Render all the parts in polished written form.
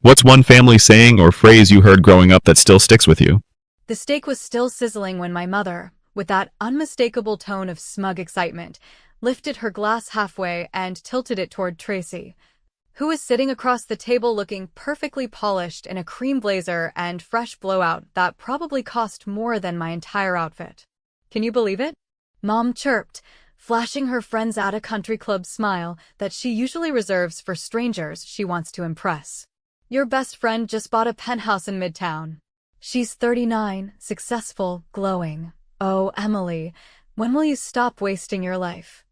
What's one family saying or phrase you heard growing up that still sticks with you? The steak was still sizzling when my mother, with that unmistakable tone of smug excitement, lifted her glass halfway and tilted it toward Tracy, who was sitting across the table looking perfectly polished in a cream blazer and fresh blowout that probably cost more than my entire outfit. Can you believe it? Mom chirped, flashing her friend's at-a-country club smile that she usually reserves for strangers she wants to impress. Your best friend just bought a penthouse in Midtown. She's 39, successful, glowing. Oh, Emily, when will you stop wasting your life?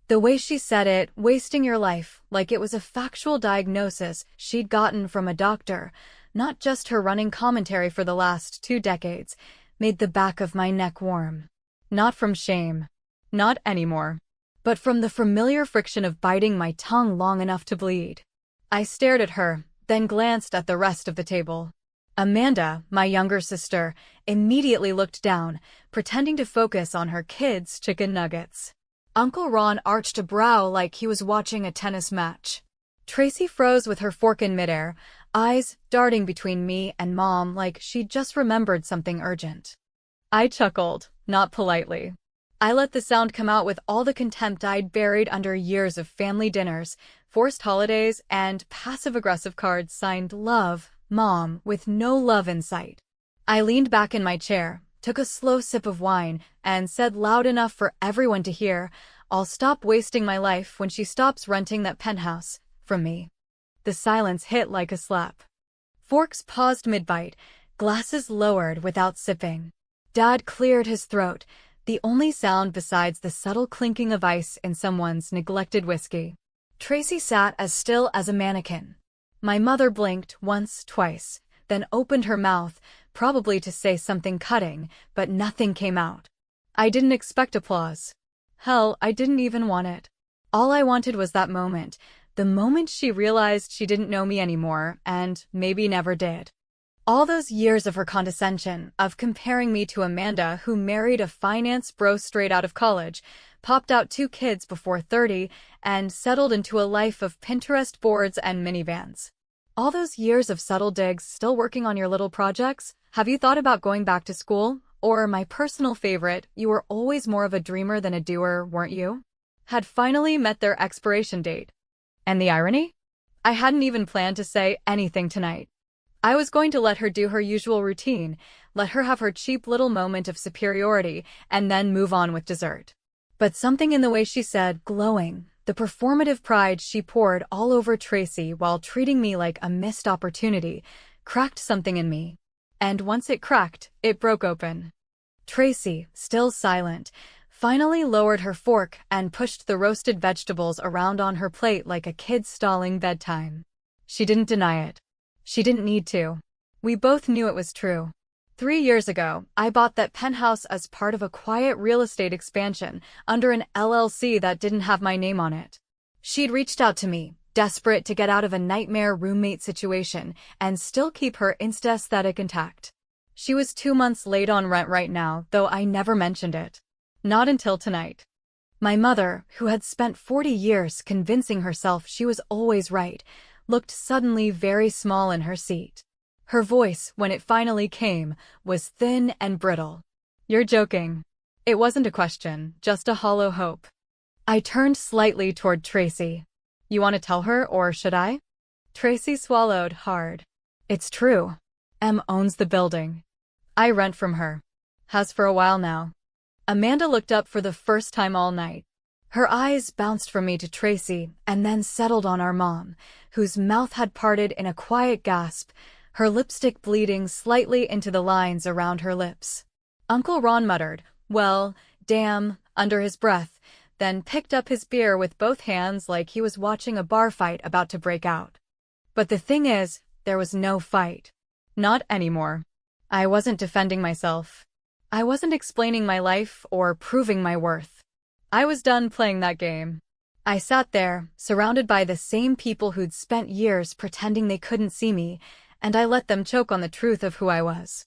The way she said it, wasting your life, like it was a factual diagnosis she'd gotten from a doctor, not just her running commentary for the last 2 decades, made the back of my neck warm. Not from shame. Not anymore. But from the familiar friction of biting my tongue long enough to bleed. I stared at her, then glanced at the rest of the table. Amanda, my younger sister, immediately looked down, pretending to focus on her kids' chicken nuggets. Uncle Ron arched a brow like he was watching a tennis match. Tracy froze with her fork in midair, eyes darting between me and Mom like she'd just remembered something urgent. I chuckled, not politely. I let the sound come out with all the contempt I'd buried under years of family dinners, forced holidays, and passive-aggressive cards signed Love, Mom, with no love in sight. I leaned back in my chair, took a slow sip of wine, and said loud enough for everyone to hear, "I'll stop wasting my life when she stops renting that penthouse from me." The silence hit like a slap. Forks paused mid-bite, glasses lowered without sipping. Dad cleared his throat, the only sound besides the subtle clinking of ice in someone's neglected whiskey. Tracy sat as still as a mannequin. My mother blinked once, twice, then opened her mouth, probably to say something cutting, but nothing came out. I didn't expect applause. Hell, I didn't even want it. All I wanted was that moment, the moment she realized she didn't know me anymore, and maybe never did. All those years of her condescension, of comparing me to Amanda, who married a finance bro straight out of college, popped out 2 kids before 30, and settled into a life of Pinterest boards and minivans. All those years of subtle digs, still working on your little projects? Have you thought about going back to school? Or, my personal favorite, you were always more of a dreamer than a doer, weren't you? Had finally met their expiration date. And the irony? I hadn't even planned to say anything tonight. I was going to let her do her usual routine, let her have her cheap little moment of superiority, and then move on with dessert. But something in the way she said, glowing, the performative pride she poured all over Tracy while treating me like a missed opportunity, cracked something in me. And once it cracked, it broke open. Tracy, still silent, finally lowered her fork and pushed the roasted vegetables around on her plate like a kid stalling bedtime. She didn't deny it. She didn't need to. We both knew it was true. 3 years ago, I bought that penthouse as part of a quiet real estate expansion under an LLC that didn't have my name on it. She'd reached out to me, desperate to get out of a nightmare roommate situation and still keep her Insta aesthetic intact. She was 2 months late on rent right now, though I never mentioned it. Not until tonight. My mother, who had spent 40 years convincing herself she was always right, looked suddenly very small in her seat. Her voice, when it finally came, was thin and brittle. "You're joking." It wasn't a question, just a hollow hope. I turned slightly toward Tracy. "You want to tell her, or should I?" Tracy swallowed hard. "It's true. Em owns the building. I rent from her. Has for a while now." Amanda looked up for the first time all night. Her eyes bounced from me to Tracy and then settled on our mom, whose mouth had parted in a quiet gasp, her lipstick bleeding slightly into the lines around her lips. Uncle Ron muttered, "Well, damn," under his breath, then picked up his beer with both hands like he was watching a bar fight about to break out. But the thing is, there was no fight. Not anymore. I wasn't defending myself. I wasn't explaining my life or proving my worth. I was done playing that game. I sat there, surrounded by the same people who'd spent years pretending they couldn't see me, and I let them choke on the truth of who I was.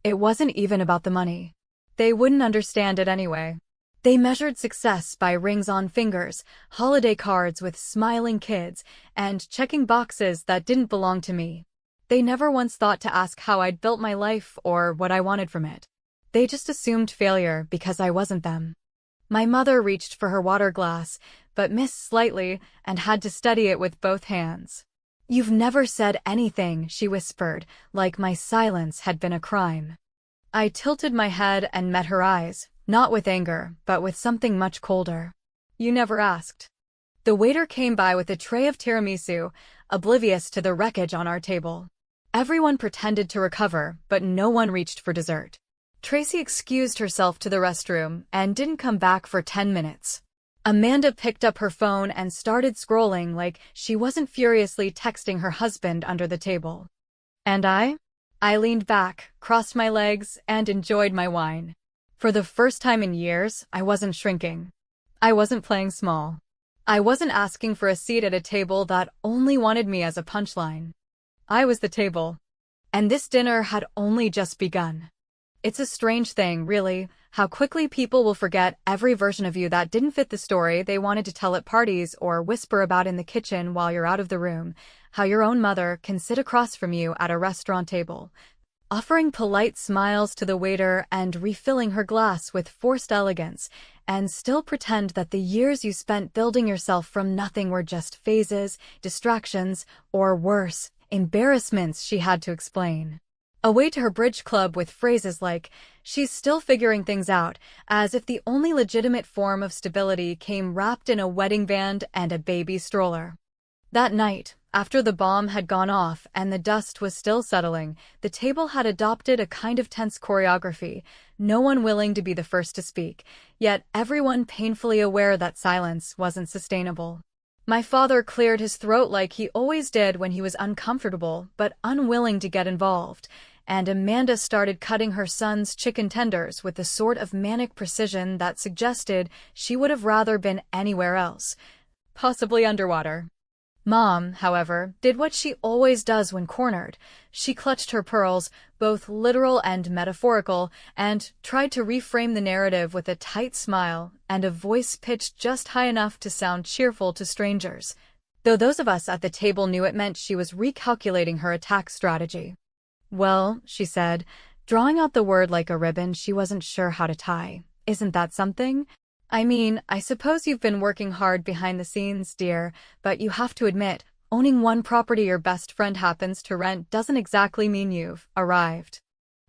It wasn't even about the money. They wouldn't understand it anyway. They measured success by rings on fingers, holiday cards with smiling kids, and checking boxes that didn't belong to me. They never once thought to ask how I'd built my life or what I wanted from it. They just assumed failure because I wasn't them. My mother reached for her water glass, but missed slightly and had to steady it with both hands. "You've never said anything," she whispered, like my silence had been a crime. I tilted my head and met her eyes, not with anger, but with something much colder. "You never asked." The waiter came by with a tray of tiramisu, oblivious to the wreckage on our table. Everyone pretended to recover, but no one reached for dessert. Tracy excused herself to the restroom and didn't come back for 10 minutes. Amanda picked up her phone and started scrolling like she wasn't furiously texting her husband under the table. And I leaned back, crossed my legs, and enjoyed my wine. For the first time in years, I wasn't shrinking. I wasn't playing small. I wasn't asking for a seat at a table that only wanted me as a punchline. I was the table. And this dinner had only just begun. It's a strange thing, really, how quickly people will forget every version of you that didn't fit the story they wanted to tell at parties or whisper about in the kitchen while you're out of the room, how your own mother can sit across from you at a restaurant table, offering polite smiles to the waiter and refilling her glass with forced elegance, and still pretend that the years you spent building yourself from nothing were just phases, distractions, or worse, embarrassments she had to explain. Away to her bridge club with phrases like, "She's still figuring things out," as if the only legitimate form of stability came wrapped in a wedding band and a baby stroller. That night, after the bomb had gone off and the dust was still settling, the table had adopted a kind of tense choreography, no one willing to be the first to speak, yet everyone painfully aware that silence wasn't sustainable. My father cleared his throat like he always did when he was uncomfortable but unwilling to get involved, and Amanda started cutting her son's chicken tenders with the sort of manic precision that suggested she would have rather been anywhere else, possibly underwater. Mom, however, did what she always does when cornered. She clutched her pearls, both literal and metaphorical, and tried to reframe the narrative with a tight smile and a voice pitched just high enough to sound cheerful to strangers, though those of us at the table knew it meant she was recalculating her attack strategy. "Well," she said, drawing out the word like a ribbon she wasn't sure how to tie, "isn't that something? I mean, I suppose you've been working hard behind the scenes, dear, but you have to admit, owning one property your best friend happens to rent doesn't exactly mean you've arrived."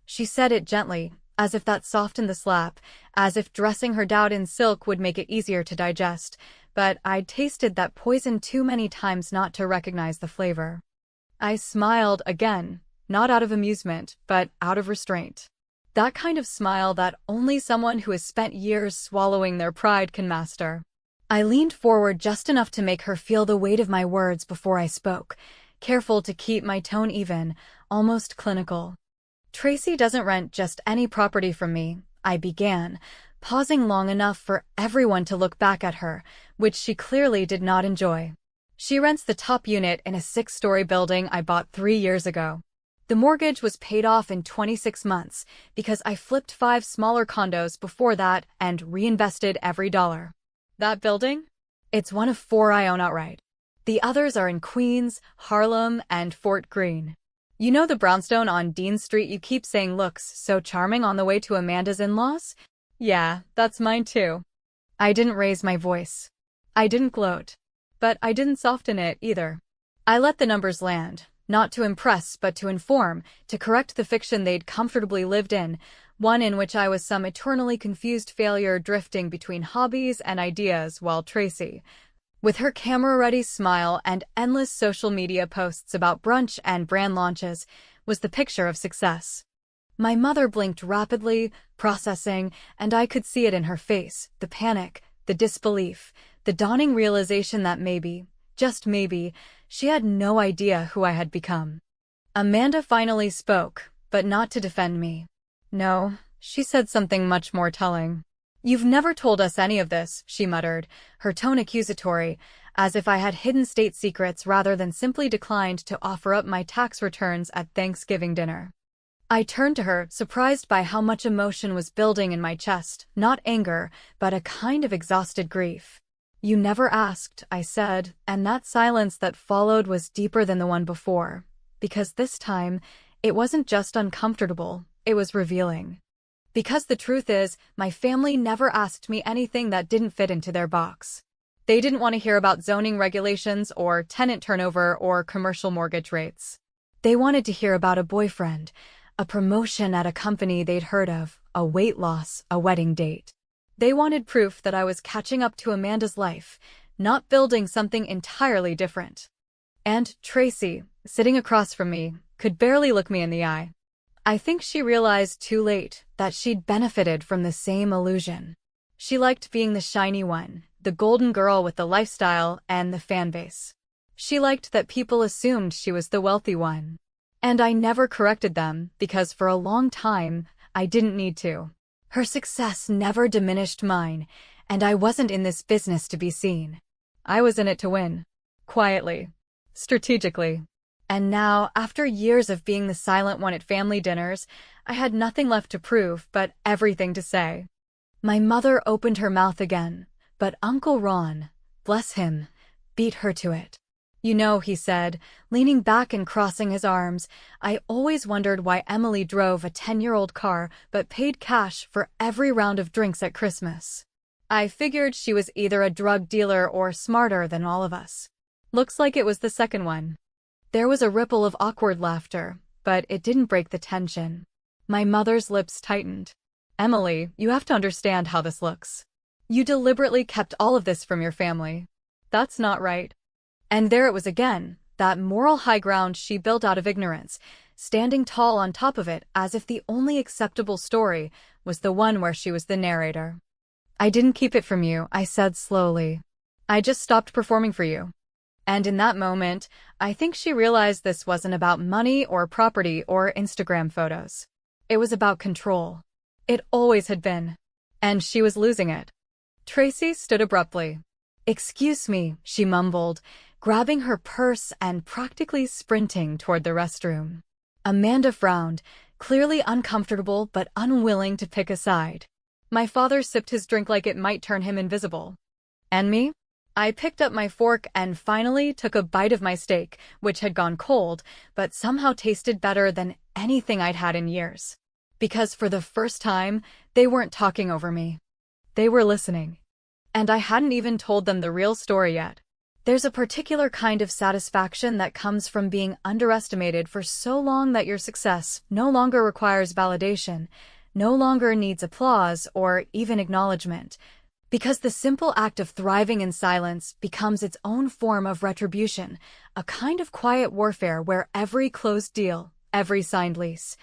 She said it gently, as if that softened the slap, as if dressing her doubt in silk would make it easier to digest, but I'd tasted that poison too many times not to recognize the flavor. I smiled again, not out of amusement, but out of restraint. That kind of smile that only someone who has spent years swallowing their pride can master. I leaned forward just enough to make her feel the weight of my words before I spoke, careful to keep my tone even, almost clinical. "Tracy doesn't rent just any property from me," I began, pausing long enough for everyone to look back at her, which she clearly did not enjoy. "She rents the top unit in a 6-story building I bought 3 years ago. The mortgage was paid off in 26 months because I flipped 5 smaller condos before that and reinvested every dollar. That building? It's one of 4 I own outright. The others are in Queens, Harlem, and Fort Greene. You know the brownstone on Dean Street you keep saying looks so charming on the way to Amanda's in-laws? Yeah, that's mine too." I didn't raise my voice. I didn't gloat. But I didn't soften it either. I let the numbers land. Not to impress, but to inform, to correct the fiction they'd comfortably lived in, one in which I was some eternally confused failure drifting between hobbies and ideas while Tracy, with her camera-ready smile and endless social media posts about brunch and brand launches, was the picture of success. My mother blinked rapidly, processing, and I could see it in her face, the panic, the disbelief, the dawning realization that maybe, just maybe, she had no idea who I had become. Amanda finally spoke, but not to defend me. "No," she said something much more telling. "You've never told us any of this," she muttered, her tone accusatory, as if I had hidden state secrets rather than simply declined to offer up my tax returns at Thanksgiving dinner. I turned to her, surprised by how much emotion was building in my chest, not anger, but a kind of exhausted grief. "You never asked," I said, and that silence that followed was deeper than the one before. because this time, it wasn't just uncomfortable, it was revealing. Because the truth is, my family never asked me anything that didn't fit into their box. They didn't want to hear about zoning regulations or tenant turnover or commercial mortgage rates. They wanted to hear about a boyfriend, a promotion at a company they'd heard of, a weight loss, a wedding date. They wanted proof that I was catching up to Amanda's life, not building something entirely different. And Tracy, sitting across from me, could barely look me in the eye. I think she realized too late that she'd benefited from the same illusion. She liked being the shiny one, the golden girl with the lifestyle and the fan base. She liked that people assumed she was the wealthy one. And I never corrected them because for a long time, I didn't need to. Her success never diminished mine, and I wasn't in this business to be seen. I was in it to win. Quietly. Strategically. And now, after years of being the silent one at family dinners, I had nothing left to prove but everything to say. My mother opened her mouth again, but Uncle Ron, bless him, beat her to it. You know, he said, leaning back and crossing his arms, I always wondered why Emily drove a 10-year-old car but paid cash for every round of drinks at Christmas. I figured she was either a drug dealer or smarter than all of us. Looks like it was the second one. There was a ripple of awkward laughter, but it didn't break the tension. My mother's lips tightened. Emily, you have to understand how this looks. You deliberately kept all of this from your family. That's not right. And there it was again, that moral high ground she built out of ignorance, standing tall on top of it as if the only acceptable story was the one where she was the narrator. I didn't keep it from you, I said slowly. I just stopped performing for you. And in that moment, I think she realized this wasn't about money or property or Instagram photos. It was about control. It always had been. And she was losing it. Tracy stood abruptly. Excuse me, she mumbled, grabbing her purse and practically sprinting toward the restroom. Amanda frowned, clearly uncomfortable but unwilling to pick a side. My father sipped his drink like it might turn him invisible. And me? I picked up my fork and finally took a bite of my steak, which had gone cold, but somehow tasted better than anything I'd had in years. Because for the first time, they weren't talking over me. They were listening. And I hadn't even told them the real story yet. There's a particular kind of satisfaction that comes from being underestimated for so long that your success no longer requires validation, no longer needs applause or even acknowledgement. Because the simple act of thriving in silence becomes its own form of retribution, a kind of quiet warfare where every closed deal, every signed lease,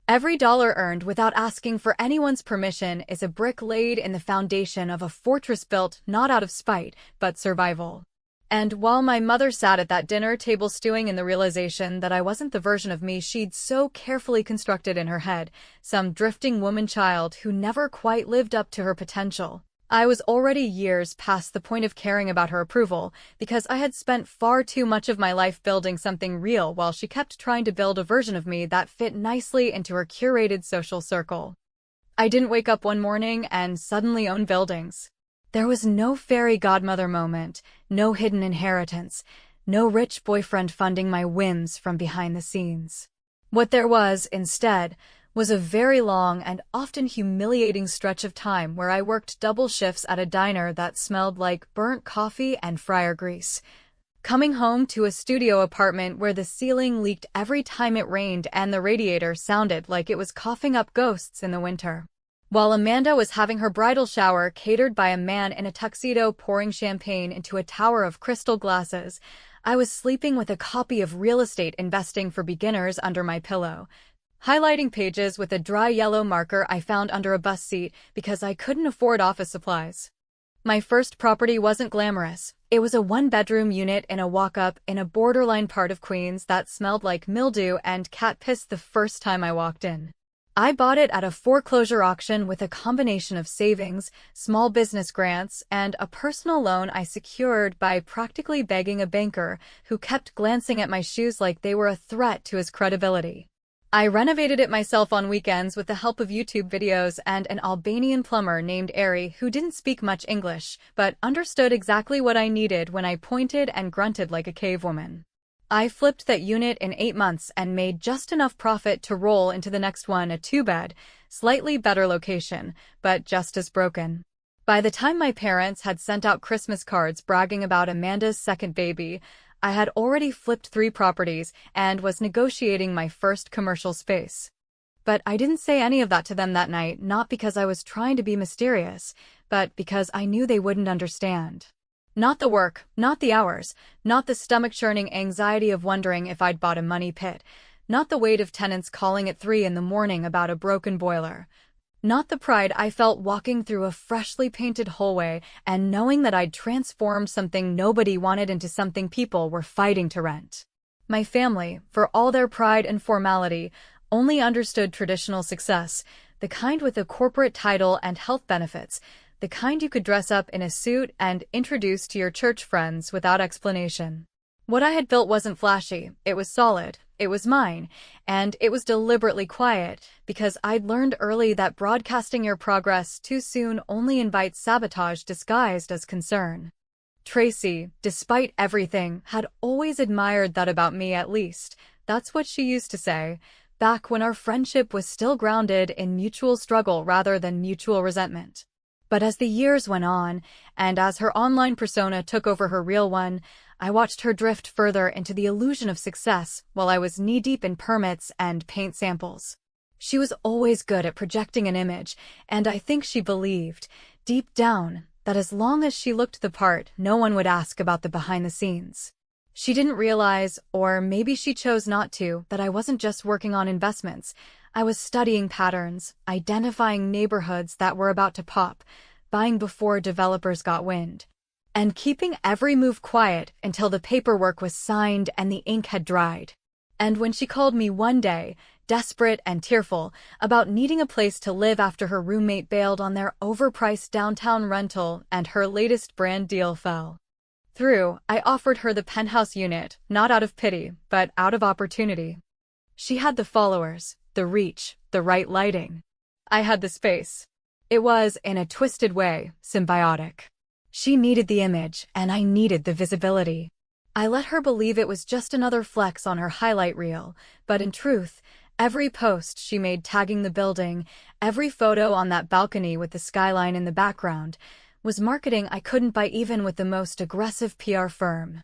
every dollar earned without asking for anyone's permission is a brick laid in the foundation of a fortress built not out of spite, but survival. And while my mother sat at that dinner table stewing in the realization that I wasn't the version of me she'd so carefully constructed in her head, some drifting woman-child who never quite lived up to her potential, I was already years past the point of caring about her approval because I had spent far too much of my life building something real while she kept trying to build a version of me that fit nicely into her curated social circle. I didn't wake up one morning and suddenly own buildings. There was no fairy godmother moment, no hidden inheritance, no rich boyfriend funding my whims from behind the scenes. What there was, instead, was a very long and often humiliating stretch of time where I worked double shifts at a diner that smelled like burnt coffee and fryer grease, coming home to a studio apartment where the ceiling leaked every time it rained and the radiator sounded like it was coughing up ghosts in the winter. While Amanda was having her bridal shower catered by a man in a tuxedo pouring champagne into a tower of crystal glasses, I was sleeping with a copy of Real Estate Investing for Beginners under my pillow, highlighting pages with a dry yellow marker I found under a bus seat because I couldn't afford office supplies. My first property wasn't glamorous. It was a one-bedroom unit in a walk-up in a borderline part of Queens that smelled like mildew and cat piss the first time I walked in. I bought it at a foreclosure auction with a combination of savings, small business grants, and a personal loan I secured by practically begging a banker who kept glancing at my shoes like they were a threat to his credibility. I renovated it myself on weekends with the help of YouTube videos and an Albanian plumber named Ari who didn't speak much English, but understood exactly what I needed when I pointed and grunted like a cavewoman. I flipped that unit in 8 months and made just enough profit to roll into the next one, a 2-bed, slightly better location, but just as broken. By the time my parents had sent out Christmas cards bragging about Amanda's second baby, I had already flipped 3 properties and was negotiating my first commercial space. But I didn't say any of that to them that night, not because I was trying to be mysterious, but because I knew they wouldn't understand. Not the work, not the hours, not the stomach-churning anxiety of wondering if I'd bought a money pit, not the weight of tenants calling at 3 in the morning about a broken boiler, not the pride I felt walking through a freshly painted hallway and knowing that I'd transformed something nobody wanted into something people were fighting to rent. My family, for all their pride and formality, only understood traditional success, the kind with a corporate title and health benefits, the kind you could dress up in a suit and introduce to your church friends without explanation. What I had built wasn't flashy, it was solid, it was mine, and it was deliberately quiet, because I'd learned early that broadcasting your progress too soon only invites sabotage disguised as concern. Tracy, despite everything, had always admired that about me at least. That's what she used to say, back when our friendship was still grounded in mutual struggle rather than mutual resentment. But as the years went on, and as her online persona took over her real one, I watched her drift further into the illusion of success while I was knee-deep in permits and paint samples. She was always good at projecting an image, and I think she believed, deep down, that as long as she looked the part, no one would ask about the behind-the-scenes. She didn't realize, or maybe she chose not to, that I wasn't just working on investments. I was studying patterns, identifying neighborhoods that were about to pop, buying before developers got wind, and keeping every move quiet until the paperwork was signed and the ink had dried. And when she called me one day, desperate and tearful, about needing a place to live after her roommate bailed on their overpriced downtown rental and her latest brand deal fell through, I offered her the penthouse unit, not out of pity, but out of opportunity. She had the followers, the reach, the right lighting. I had the space. It was, in a twisted way, symbiotic. She needed the image, and I needed the visibility. I let her believe it was just another flex on her highlight reel, but in truth, every post she made tagging the building, every photo on that balcony with the skyline in the background, was marketing I couldn't buy even with the most aggressive PR firm.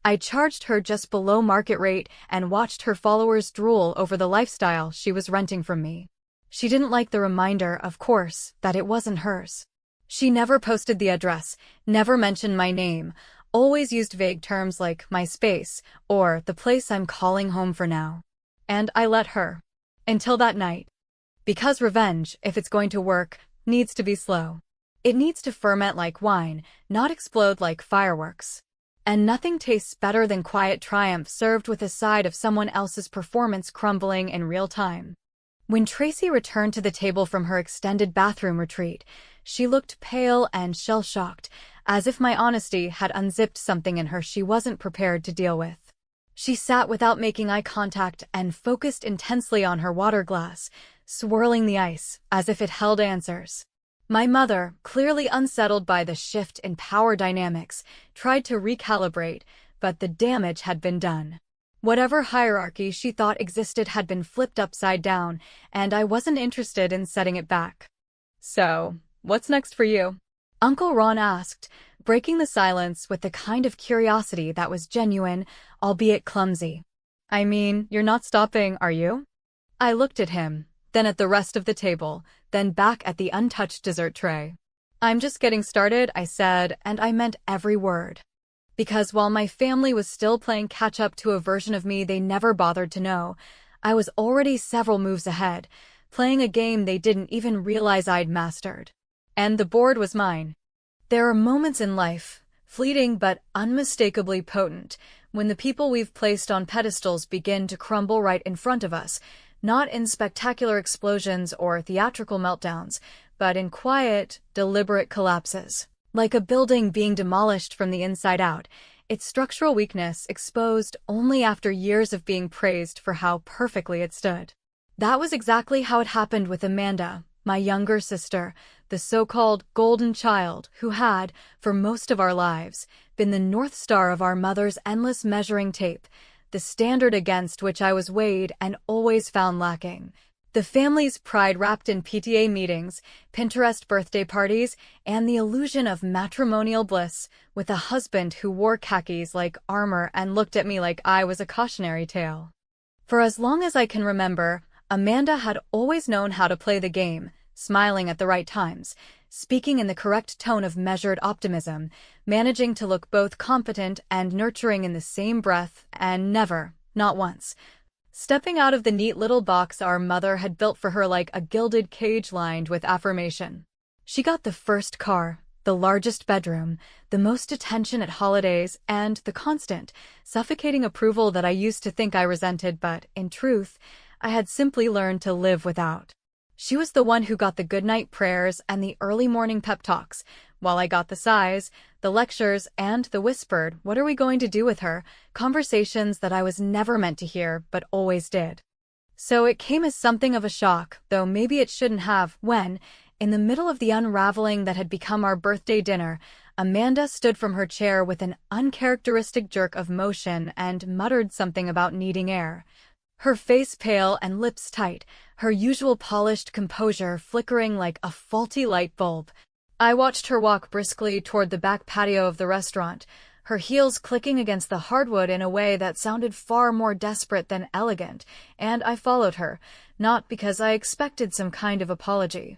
I charged her just below market rate and watched her followers drool over the lifestyle she was renting from me. She didn't like the reminder, of course, that it wasn't hers. She never posted the address, never mentioned my name, always used vague terms like my space or the place I'm calling home for now. And I let her. Until that night. Because revenge, if it's going to work, needs to be slow. It needs to ferment like wine, not explode like fireworks. And nothing tastes better than quiet triumph served with a side of someone else's performance crumbling in real time. When Tracy returned to the table from her extended bathroom retreat, she looked pale and shell-shocked, as if my honesty had unzipped something in her she wasn't prepared to deal with. She sat without making eye contact and focused intensely on her water glass, swirling the ice, as if it held answers. My mother, clearly unsettled by the shift in power dynamics, tried to recalibrate, but the damage had been done. Whatever hierarchy she thought existed had been flipped upside down, and I wasn't interested in setting it back. "So, what's next for you?" Uncle Ron asked, breaking the silence with the kind of curiosity that was genuine, albeit clumsy. "I mean, you're not stopping, are you?" I looked at him, then at the rest of the table, then back at the untouched dessert tray. "I'm just getting started," I said, and I meant every word. Because while my family was still playing catch-up to a version of me they never bothered to know, I was already several moves ahead, playing a game they didn't even realize I'd mastered. And the board was mine. There are moments in life, fleeting but unmistakably potent, when the people we've placed on pedestals begin to crumble right in front of us, not in spectacular explosions or theatrical meltdowns, but in quiet, deliberate collapses. Like a building being demolished from the inside out, its structural weakness exposed only after years of being praised for how perfectly it stood. That was exactly how it happened with Amanda, my younger sister, the so-called golden child who had, for most of our lives, been the North Star of our mother's endless measuring tape, the standard against which I was weighed and always found lacking. The family's pride wrapped in PTA meetings, Pinterest birthday parties, and the illusion of matrimonial bliss, with a husband who wore khakis like armor and looked at me like I was a cautionary tale. For as long as I can remember, Amanda had always known how to play the game, smiling at the right times, speaking in the correct tone of measured optimism, managing to look both competent and nurturing in the same breath, and never, not once, stepping out of the neat little box our mother had built for her like a gilded cage lined with affirmation. She got the first car, the largest bedroom, the most attention at holidays, and the constant, suffocating approval that I used to think I resented but, in truth, I had simply learned to live without. She was the one who got the goodnight prayers and the early morning pep talks, while I got the sighs, the lectures, and the whispered, "What are we going to do with her?" conversations that I was never meant to hear, but always did. So it came as something of a shock, though maybe it shouldn't have, when, in the middle of the unraveling that had become our birthday dinner, Amanda stood from her chair with an uncharacteristic jerk of motion and muttered something about needing air. Her face pale and lips tight, her usual polished composure flickering like a faulty light bulb. I watched her walk briskly toward the back patio of the restaurant, her heels clicking against the hardwood in a way that sounded far more desperate than elegant, and I followed her, not because I expected some kind of apology,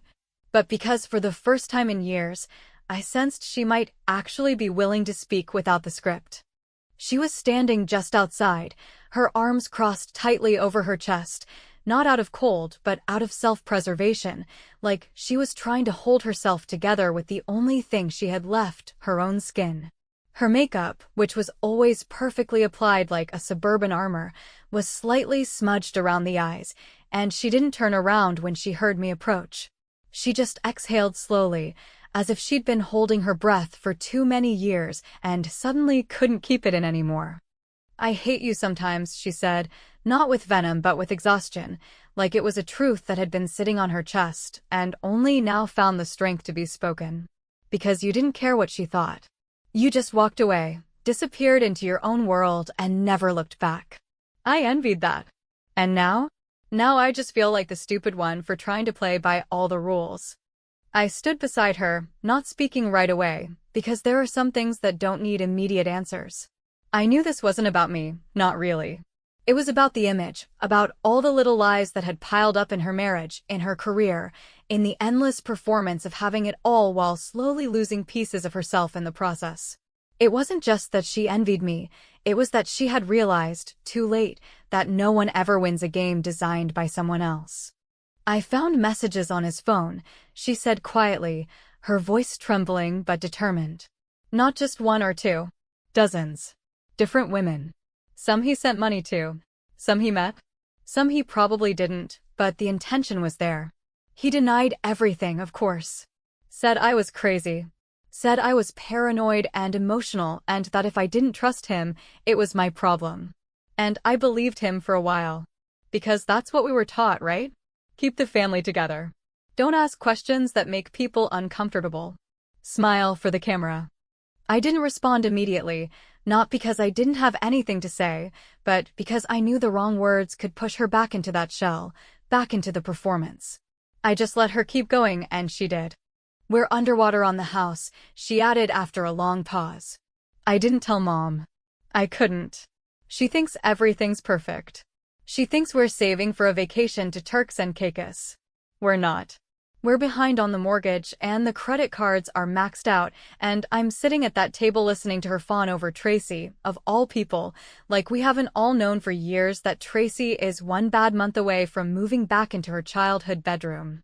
but because for the first time in years, I sensed she might actually be willing to speak without the script. She was standing just outside, her arms crossed tightly over her chest, not out of cold, but out of self-preservation, like she was trying to hold herself together with the only thing she had left, her own skin. Her makeup, which was always perfectly applied like a suburban armor, was slightly smudged around the eyes, and she didn't turn around when she heard me approach. She just exhaled slowly, as if she'd been holding her breath for too many years and suddenly couldn't keep it in anymore. "I hate you sometimes," she said, not with venom but with exhaustion, like it was a truth that had been sitting on her chest and only now found the strength to be spoken. "Because you didn't care what she thought. You just walked away, disappeared into your own world, and never looked back. I envied that. And now? Now I just feel like the stupid one for trying to play by all the rules." I stood beside her, not speaking right away, because there are some things that don't need immediate answers. I knew this wasn't about me, not really. It was about the image, about all the little lies that had piled up in her marriage, in her career, in the endless performance of having it all while slowly losing pieces of herself in the process. It wasn't just that she envied me, it was that she had realized, too late, that no one ever wins a game designed by someone else. "I found messages on his phone," she said quietly, her voice trembling but determined. "Not just one or two. Dozens. Different women. Some he sent money to. Some he met. Some he probably didn't, but the intention was there. He denied everything, of course. Said I was crazy. Said I was paranoid and emotional and that if I didn't trust him, it was my problem. And I believed him for a while. Because that's what we were taught, right? Keep the family together. Don't ask questions that make people uncomfortable. Smile for the camera." I didn't respond immediately, not because I didn't have anything to say, but because I knew the wrong words could push her back into that shell, back into the performance. I just let her keep going, and she did. "We're underwater on the house," she added after a long pause. "I didn't tell Mom. I couldn't. She thinks everything's perfect. She thinks we're saving for a vacation to Turks and Caicos. We're not. We're behind on the mortgage, and the credit cards are maxed out, and I'm sitting at that table listening to her fawn over Tracy, of all people, like we haven't all known for years that Tracy is one bad month away from moving back into her childhood bedroom."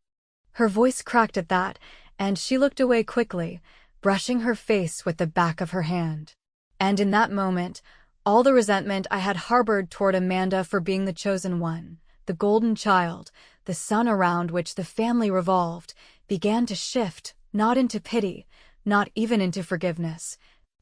Her voice cracked at that, and she looked away quickly, brushing her face with the back of her hand. And in that moment, all the resentment I had harbored toward Amanda for being the chosen one, the golden child, the sun around which the family revolved, began to shift, not into pity, not even into forgiveness,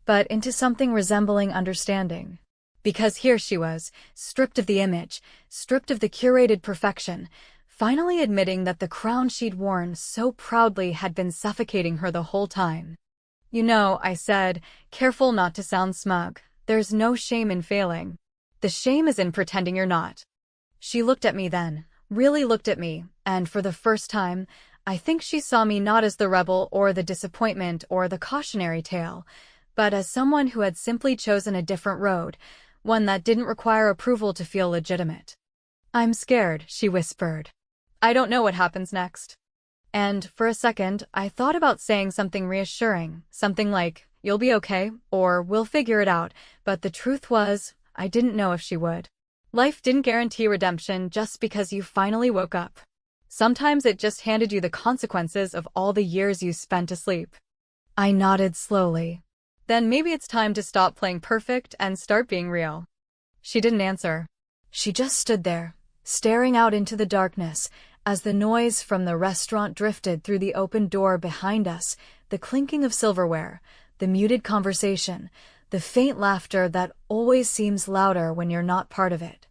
but into something resembling understanding. Because here she was, stripped of the image, stripped of the curated perfection, finally admitting that the crown she'd worn so proudly had been suffocating her the whole time. "You know," I said, careful not to sound smug, "there's no shame in failing. The shame is in pretending you're not. She looked at me then, really looked at me, and for the first time, I think she saw me not as the rebel or the disappointment or the cautionary tale, but as someone who had simply chosen a different road, one that didn't require approval to feel legitimate. "I'm scared," she whispered. "I don't know what happens next." And for a second, I thought about saying something reassuring, something like, "You'll be okay," or "We'll figure it out," but the truth was, I didn't know if she would. Life didn't guarantee redemption just because you finally woke up. Sometimes it just handed you the consequences of all the years you spent asleep. I nodded slowly. "Then maybe it's time to stop playing perfect and start being real." She didn't answer. She just stood there, staring out into the darkness, as the noise from the restaurant drifted through the open door behind us, the clinking of silverware, the muted conversation, the faint laughter that always seems louder when you're not part of it.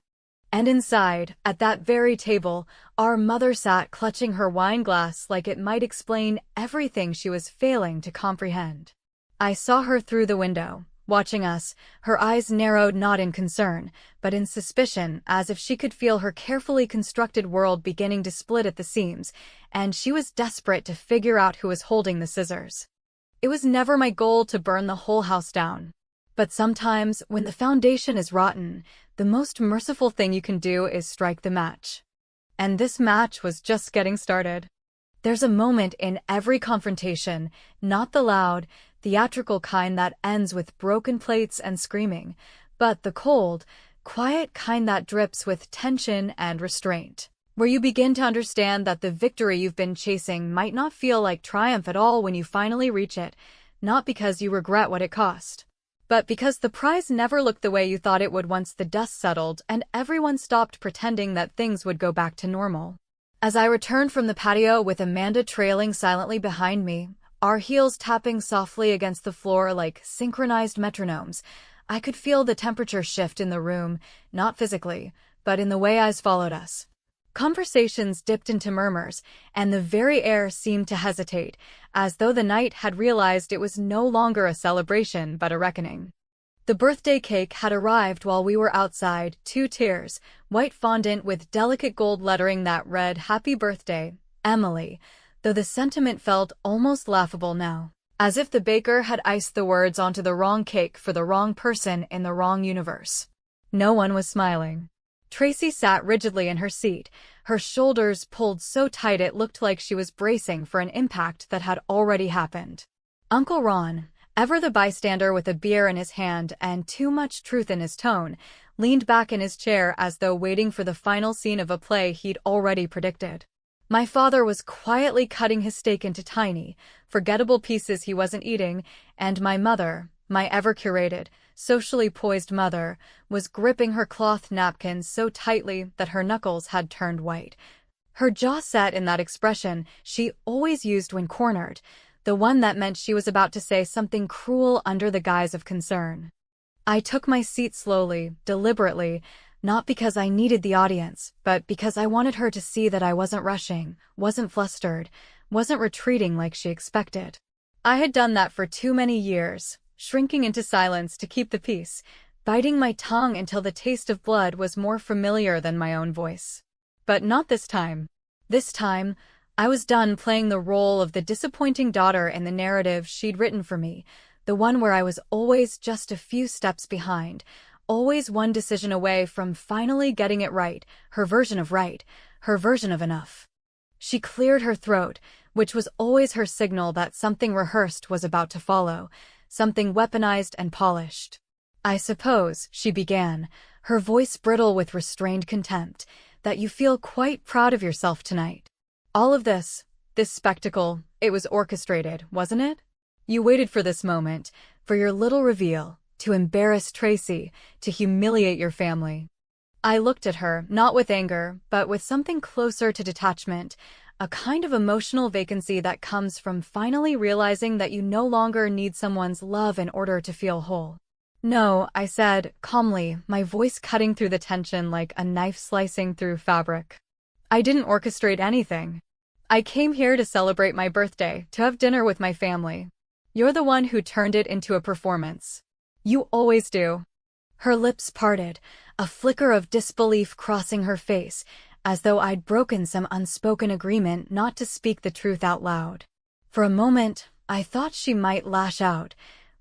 And inside, at that very table, our mother sat clutching her wine glass like it might explain everything she was failing to comprehend. I saw her through the window, watching us, her eyes narrowed not in concern, but in suspicion, as if she could feel her carefully constructed world beginning to split at the seams, and she was desperate to figure out who was holding the scissors. It was never my goal to burn the whole house down. But sometimes, when the foundation is rotten, the most merciful thing you can do is strike the match. And this match was just getting started. There's a moment in every confrontation, not the loud, theatrical kind that ends with broken plates and screaming, but the cold, quiet kind that drips with tension and restraint, where you begin to understand that the victory you've been chasing might not feel like triumph at all when you finally reach it, not because you regret what it cost, but because the prize never looked the way you thought it would once the dust settled and everyone stopped pretending that things would go back to normal. As I returned from the patio with Amanda trailing silently behind me, our heels tapping softly against the floor like synchronized metronomes, I could feel the temperature shift in the room, not physically, but in the way eyes followed us. Conversations dipped into murmurs, and the very air seemed to hesitate, as though the night had realized it was no longer a celebration but a reckoning. The birthday cake had arrived while we were outside, 2 tiers, white fondant with delicate gold lettering that read "Happy Birthday, Emily," though the sentiment felt almost laughable now, as if the baker had iced the words onto the wrong cake for the wrong person in the wrong universe. No one was smiling. Tracy sat rigidly in her seat, her shoulders pulled so tight it looked like she was bracing for an impact that had already happened. Uncle Ron, ever the bystander with a beer in his hand and too much truth in his tone, leaned back in his chair as though waiting for the final scene of a play he'd already predicted. My father was quietly cutting his steak into tiny, forgettable pieces he wasn't eating, and my mother, my ever-curated, socially poised mother, was gripping her cloth napkin so tightly that her knuckles had turned white. Her jaw set in that expression she always used when cornered, the one that meant she was about to say something cruel under the guise of concern. I took my seat slowly, deliberately, not because I needed the audience, but because I wanted her to see that I wasn't rushing, wasn't flustered, wasn't retreating like she expected. I had done that for too many years, shrinking into silence to keep the peace, biting my tongue until the taste of blood was more familiar than my own voice. But not this time. This time, I was done playing the role of the disappointing daughter in the narrative she'd written for me, the one where I was always just a few steps behind, always one decision away from finally getting it right, her version of right, her version of enough. She cleared her throat, which was always her signal that something rehearsed was about to follow, something weaponized and polished. "I suppose," she began, her voice brittle with restrained contempt, "that you feel quite proud of yourself tonight. All of this spectacle, it was orchestrated, wasn't it? You waited for this moment, for your little reveal, to embarrass Tracy, to humiliate your family." I looked at her, not with anger, but with something closer to detachment, a kind of emotional vacancy that comes from finally realizing that you no longer need someone's love in order to feel whole. "No," I said, calmly, my voice cutting through the tension like a knife slicing through fabric. "I didn't orchestrate anything. I came here to celebrate my birthday, to have dinner with my family. You're the one who turned it into a performance. You always do." Her lips parted, a flicker of disbelief crossing her face, as though I'd broken some unspoken agreement not to speak the truth out loud. For a moment, I thought she might lash out,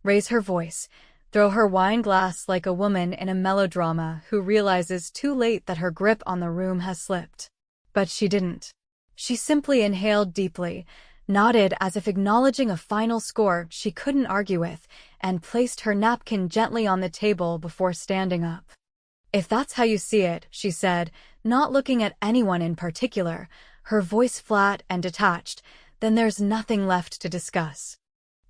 raise her voice, throw her wine glass like a woman in a melodrama who realizes too late that her grip on the room has slipped. But she didn't. She simply inhaled deeply, nodded as if acknowledging a final score she couldn't argue with, and placed her napkin gently on the table before standing up. "If that's how you see it," she said, not looking at anyone in particular, her voice flat and detached, "then there's nothing left to discuss."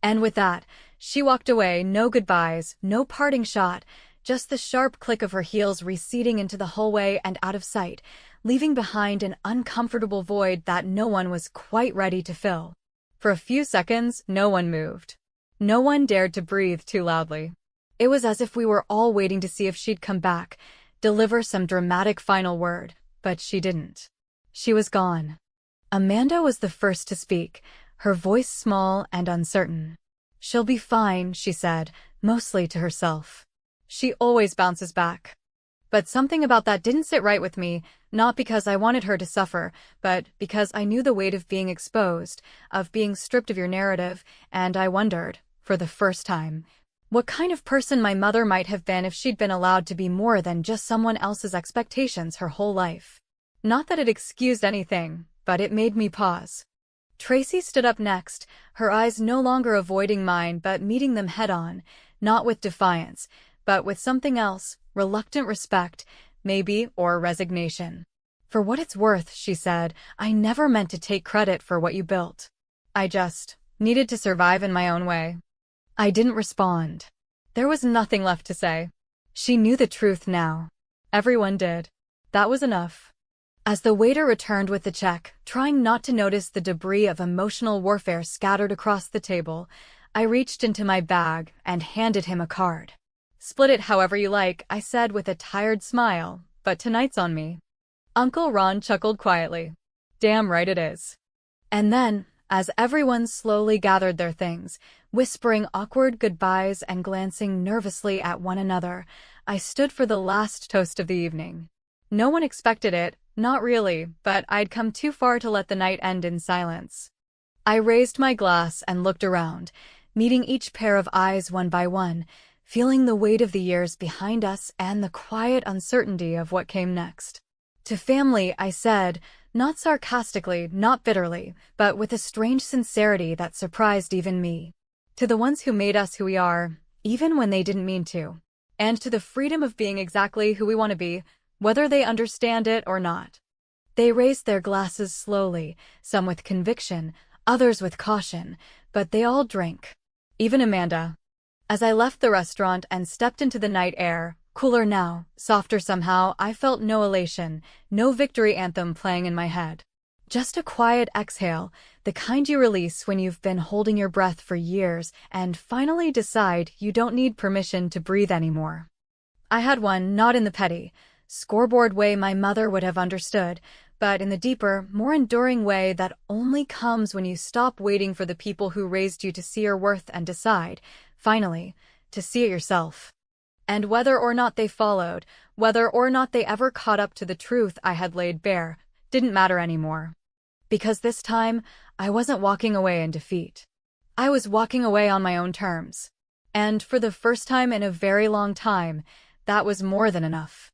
And with that, she walked away, no goodbyes, no parting shot, just the sharp click of her heels receding into the hallway and out of sight, leaving behind an uncomfortable void that no one was quite ready to fill. For a few seconds, no one moved. No one dared to breathe too loudly. It was as if we were all waiting to see if she'd come back, deliver some dramatic final word, but she didn't. She was gone. Amanda was the first to speak, her voice small and uncertain. "She'll be fine," she said, mostly to herself. "She always bounces back." But something about that didn't sit right with me, not because I wanted her to suffer, but because I knew the weight of being exposed, of being stripped of your narrative, and I wondered, for the first time, what kind of person my mother might have been if she'd been allowed to be more than just someone else's expectations her whole life. Not that it excused anything, but it made me pause. Tracy stood up next, her eyes no longer avoiding mine but meeting them head-on, not with defiance, but with something else, reluctant respect, maybe, or resignation. "For what it's worth," she said, "I never meant to take credit for what you built. I just needed to survive in my own way." I didn't respond. There was nothing left to say. She knew the truth now. Everyone did. That was enough. As the waiter returned with the check, trying not to notice the debris of emotional warfare scattered across the table, I reached into my bag and handed him a card. "Split it however you like," I said with a tired smile, "but tonight's on me." Uncle Ron chuckled quietly. "Damn right it is." And then, as everyone slowly gathered their things, whispering awkward goodbyes and glancing nervously at one another, I stood for the last toast of the evening. No one expected it, not really, but I'd come too far to let the night end in silence. I raised my glass and looked around, meeting each pair of eyes one by one, feeling the weight of the years behind us and the quiet uncertainty of what came next. "To family," I said, not sarcastically, not bitterly, but with a strange sincerity that surprised even me. "To the ones who made us who we are, even when they didn't mean to. And to the freedom of being exactly who we want to be, whether they understand it or not." They raised their glasses slowly, some with conviction, others with caution, but they all drank. Even Amanda. As I left the restaurant and stepped into the night air, cooler now, softer somehow, I felt no elation, no victory anthem playing in my head. Just a quiet exhale, the kind you release when you've been holding your breath for years and finally decide you don't need permission to breathe anymore. I had one, not in the petty, scoreboard way my mother would have understood, but in the deeper, more enduring way that only comes when you stop waiting for the people who raised you to see your worth and decide, finally, to see it yourself. And whether or not they followed, whether or not they ever caught up to the truth I had laid bare, didn't matter anymore. Because this time, I wasn't walking away in defeat. I was walking away on my own terms. And for the first time in a very long time, that was more than enough.